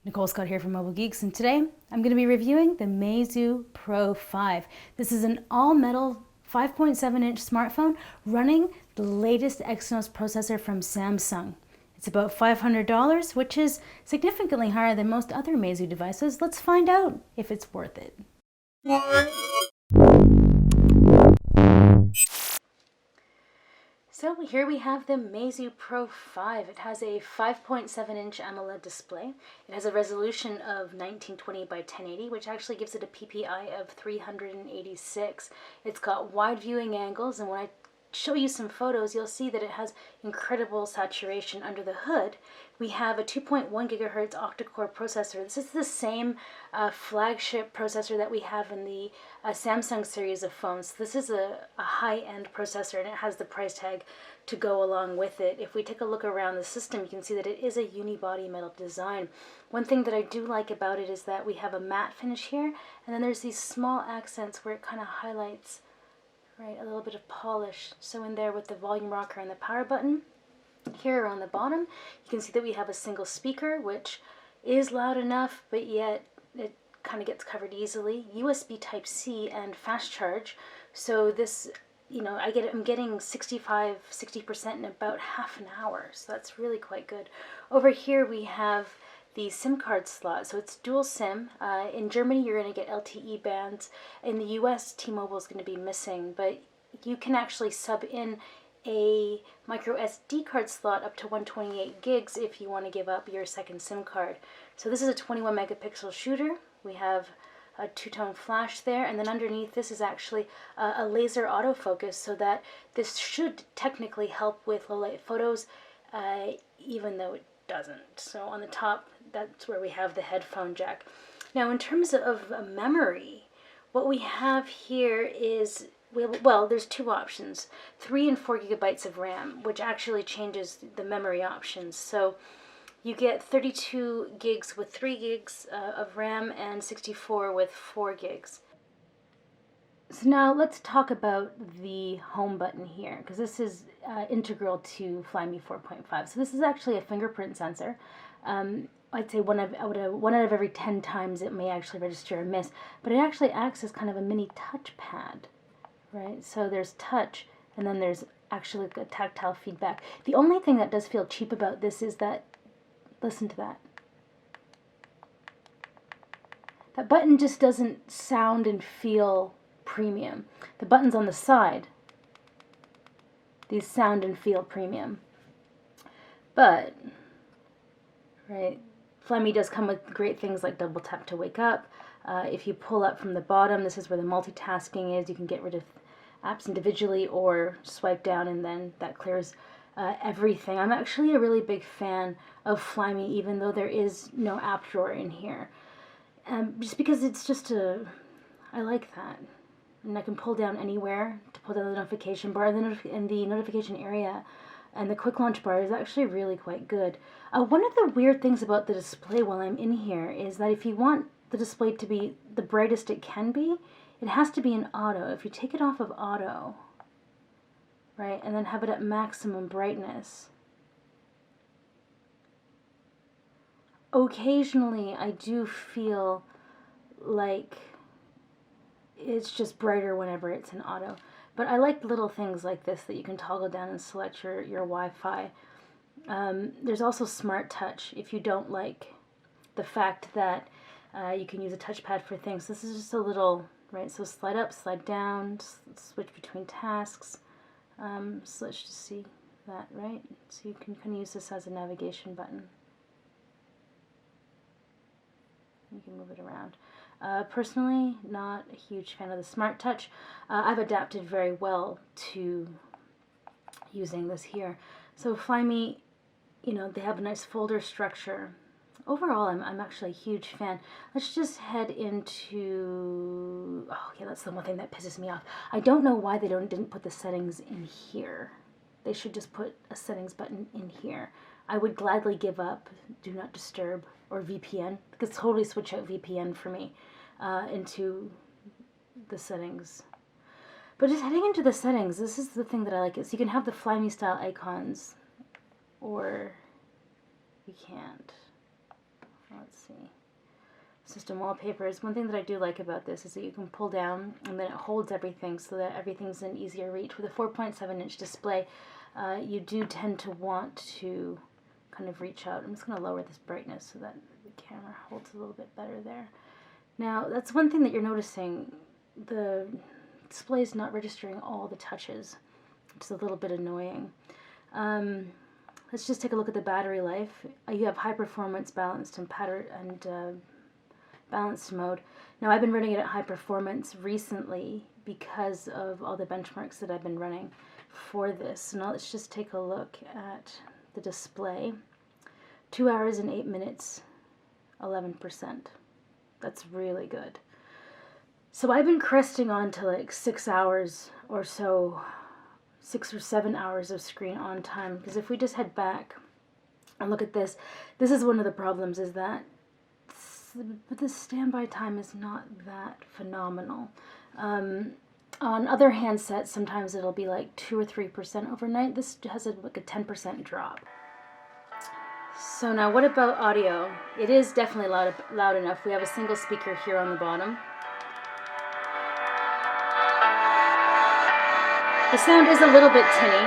Nicole Scott here from Mobile Geeks, and today I'm going to be reviewing the Meizu Pro 5. This is an all-metal 5.7-inch smartphone running the latest Exynos processor from Samsung. It's about $500, which is significantly higher than most other Meizu devices. Let's find out if it's worth it. So here we have the Meizu Pro 5. It has a 5.7-inch AMOLED display. It has a resolution of 1920 by 1080, which actually gives it a PPI of 386. It's got wide viewing angles, and when I show you some photos, you'll see that it has incredible saturation under the hood. We have a 2.1 gigahertz octa-core processor. This is the same flagship processor that we have in the Samsung series of phones. This is a high-end processor, and it has the price tag to go along with it. If we take a look around the system, you can see that it is a unibody metal design. One thing that I do like about it is that we have a matte finish here, and then there's these small accents where it kind of highlights, right, a little bit of polish. So in there with the volume rocker and the power button. Here on the bottom, you can see that we have a single speaker, which is loud enough, but yet it kind of gets covered easily. USB Type-C and fast charge. So this, I'm getting 60% in about half an hour. So that's really quite good. Over here we have the SIM card slot. So it's dual SIM. In Germany, you're going to get LTE bands. In the US, T-Mobile is going to be missing, but you can actually sub in a micro SD card slot up to 128 gigs if you want to give up your second SIM card. So this is a 21 megapixel shooter. We have a two-tone flash there, and then underneath this is actually a laser autofocus, so that this should technically help with low light photos, even though it doesn't. So on the top, that's where we have the headphone jack. Now in terms of memory, what we have here is, well, there's two options, 3 and 4 gigabytes of RAM, which actually changes the memory options. So you get 32 gigs with 3 gigs of RAM and 64 with 4 gigs. So now let's talk about the home button here, because this is integral to Flyme 4.5. So this is actually a fingerprint sensor. I'd say one out of every 10 times it may actually register a miss, but it actually acts as kind of a mini touchpad, right? So there's touch, and then there's actually a tactile feedback. The only thing that does feel cheap about this is that, listen to that. That button just doesn't sound and feel premium. The buttons on the side, these sound and feel premium. But, right, Flyme does come with great things like double tap to wake up. If you pull up from the bottom, this is where the multitasking is. You can get rid of apps individually or swipe down, and then that clears everything. I'm actually a really big fan of Flyme, even though there is no app drawer in here. Just because it's just I like that. And I can pull down anywhere to pull down the notification bar, and the notification area. And the quick launch bar is actually really quite good. One of the weird things about the display while I'm in here is that if you want the display to be the brightest it can be, it has to be in auto. If you take it off of auto, right, and then have it at maximum brightness, occasionally I do feel like it's just brighter whenever it's in auto. But I like little things like this that you can toggle down and select your Wi-Fi. There's also Smart Touch if you don't like the fact that you can use a touchpad for things. This is just a little, right, so slide up, slide down, switch between tasks. So let's just see that, right? So you can kind of use this as a navigation button. You can move it around. Personally, not a huge fan of the Smart Touch. I've adapted very well to using this here. So Flyme, they have a nice folder structure. Overall, I'm actually a huge fan. Let's just head into, oh yeah, that's the one thing that pisses me off. I don't know why they didn't put the settings in here. They should just put a settings button in here. I would gladly give up Do Not Disturb or VPN. You could totally switch out VPN for me into the settings. But just heading into the settings, this is the thing that I like. So you can have the Flyme style icons, or you can't. let's see. System wallpapers. One thing that I do like about this is that you can pull down and then it holds everything so that everything's in easier reach. With a 4.7-inch display, you do tend to want to kind of reach out. I'm just going to lower this brightness so that the camera holds a little bit better there. Now, that's one thing that you're noticing. The display is not registering all the touches. It's a little bit annoying. Let's just take a look at the battery life. You have high performance, balanced, and balanced mode. Now I've been running it at high performance recently because of all the benchmarks that I've been running for this. Now let's just take a look at the display. 2 hours and 8 minutes, 11%. That's really good. So I've been cresting on to like 6 hours or so, 6 or 7 hours of screen on time. Because if we just head back and look at this, this is one of the problems, is that the standby time is not that phenomenal. On other handsets, sometimes it'll be like 2 or 3% overnight. This has like a 10% drop. So now what about audio? It is definitely loud enough. We have a single speaker here on the bottom. The sound is a little bit tinny.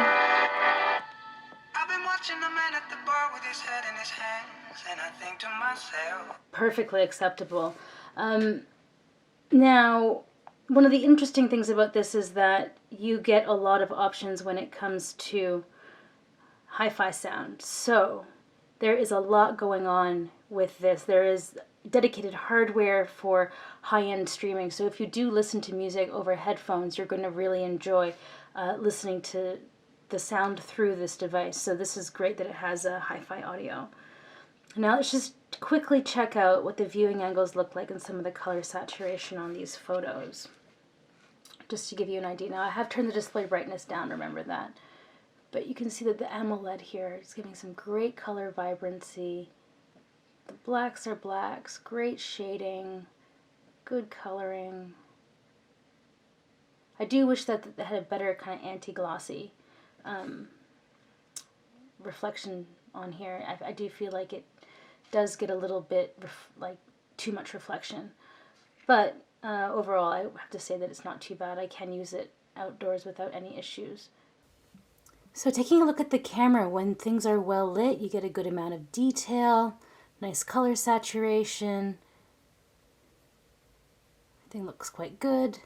I've been watching a man at the bar with his head in his hands, and I think to myself, perfectly acceptable. Now, one of the interesting things about this is that you get a lot of options when it comes to hi-fi sound. So there is a lot going on with this. There is dedicated hardware for high-end streaming. So if you do listen to music over headphones, you're going to really enjoy listening to the sound through this device. So this is great that it has a hi-fi audio. Now let's just quickly check out what the viewing angles look like and some of the color saturation on these photos, just to give you an idea. Now I have turned the display brightness down, remember that. But you can see that the AMOLED here is giving some great color vibrancy. The blacks are blacks, great shading, good coloring. I do wish that it had a better kind of anti-glossy reflection on here. I do feel like it does get a little bit like too much reflection. But overall, I have to say that it's not too bad. I can use it outdoors without any issues. So taking a look at the camera, when things are well lit, you get a good amount of detail, nice color saturation. Everything looks quite good.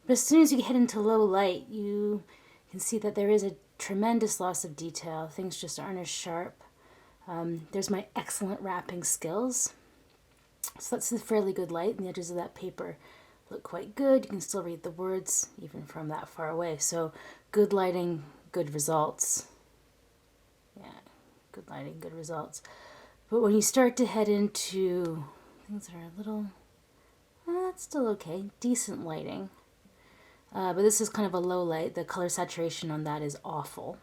But as soon as you head into low light, you can see that there is a tremendous loss of detail. Things just aren't as sharp. There's my excellent wrapping skills. So that's a fairly good light, and the edges of that paper look quite good. You can still read the words even from that far away. So good lighting, good results. Yeah, good lighting, good results. But when you start to head into things that are a little, that's still okay, decent lighting. But this is kind of a low light. The color saturation on that is awful.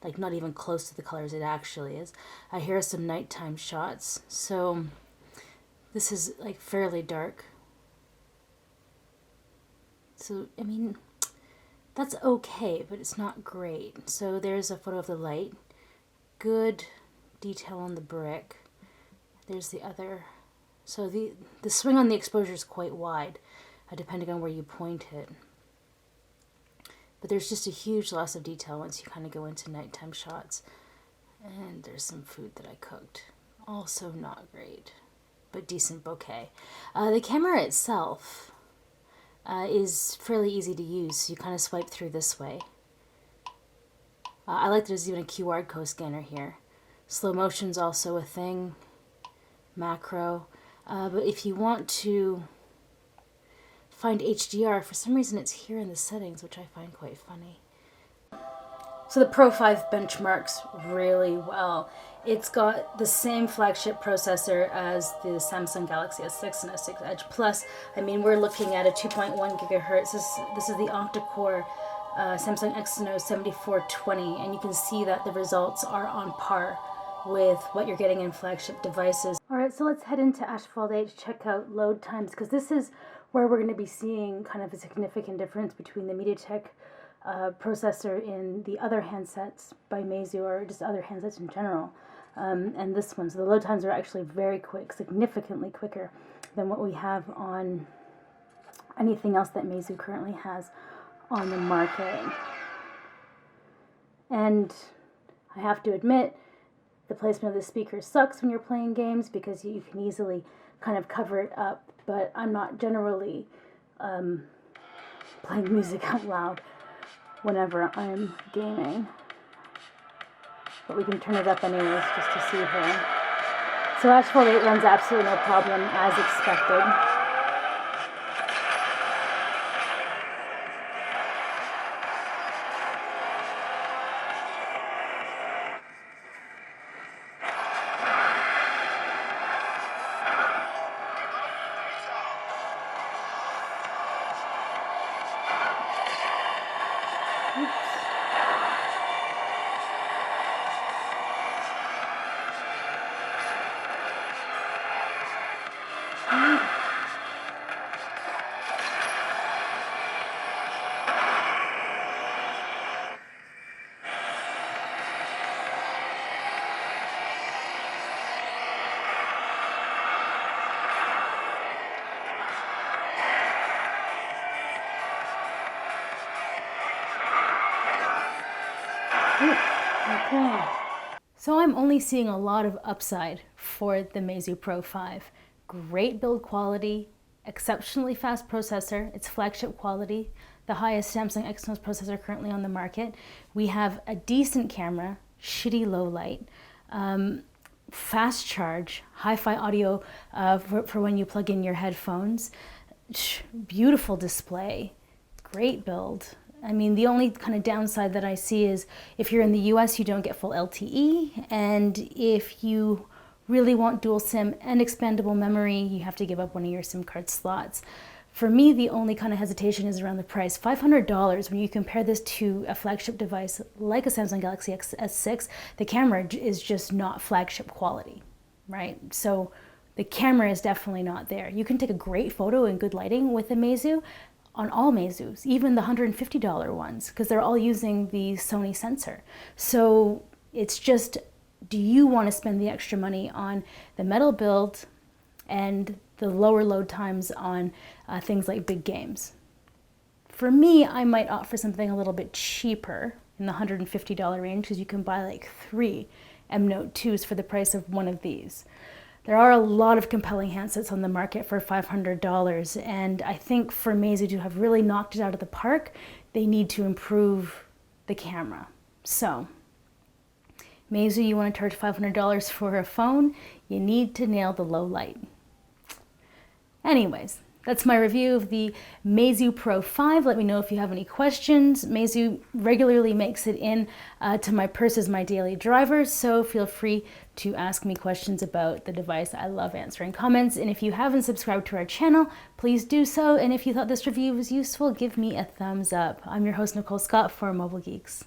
Like not even close to the colors it actually is. Here are some nighttime shots. So this is like fairly dark. So, I mean, that's okay, but it's not great. So there's a photo of the light. Good detail on the brick. There's the other. So the swing on the exposure is quite wide, depending on where you point it. But there's just a huge loss of detail once you kind of go into nighttime shots. And there's some food that I cooked. Also not great, but decent bokeh. The camera itself is fairly easy to use. So you kind of swipe through this way. I like that there's even a QR code scanner here. Slow motion's also a thing. Macro. But if you want to find HDR, for some reason it's here in the settings, which I find quite funny. So the Pro 5 benchmarks really well. It's got the same flagship processor as the Samsung Galaxy S6 and S6 Edge Plus. I mean, we're looking at a 2.1 gigahertz. This is the octa-core Samsung Exynos 7420, and you can see that the results are on par with what you're getting in flagship devices. Alright, so let's head into Asphalt 8 to check out load times, because this is where we're going to be seeing kind of a significant difference between the MediaTek processor in the other handsets by Meizu, or just other handsets in general. and this one. So the load times are actually very quick, significantly quicker than what we have on anything else that Meizu currently has on the market. And I have to admit, the placement of the speaker sucks when you're playing games because you can easily kind of cover it up, but I'm not generally playing music out loud whenever I'm gaming. But we can turn it up anyways just to see here. So Asphalt 8 runs absolutely no problem as expected. Okay. So I'm only seeing a lot of upside for the Meizu Pro 5. Great build quality, exceptionally fast processor, it's flagship quality, the highest Samsung Exynos processor currently on the market. We have a decent camera, shitty low light, fast charge, hi-fi audio for when you plug in your headphones, beautiful display, great build. I mean, the only kind of downside that I see is if you're in the US, you don't get full LTE, and if you really want dual SIM and expandable memory, you have to give up one of your SIM card slots. For me, the only kind of hesitation is around the price. $500, when you compare this to a flagship device like a Samsung Galaxy S6, the camera is just not flagship quality, right? So the camera is definitely not there. You can take a great photo in good lighting with a Meizu, on all Meizus, even the $150 ones, because they're all using the Sony sensor. So it's just, do you want to spend the extra money on the metal build and the lower load times on things like big games? For me, I might opt for something a little bit cheaper in the $150 range, because you can buy like 3 M Note 2s for the price of one of these. There are a lot of compelling handsets on the market for $500, and I think for Meizu to have really knocked it out of the park, they need to improve the camera. So, Meizu, you want to charge $500 for a phone, you need to nail the low light. Anyways, that's my review of the Meizu Pro 5. Let me know if you have any questions. Meizu regularly makes it in to my purse as my daily driver, so feel free to ask me questions about the device. I love answering comments, and if you haven't subscribed to our channel, please do so, and if you thought this review was useful, give me a thumbs up. I'm your host, Nicole Scott, for Mobile Geeks.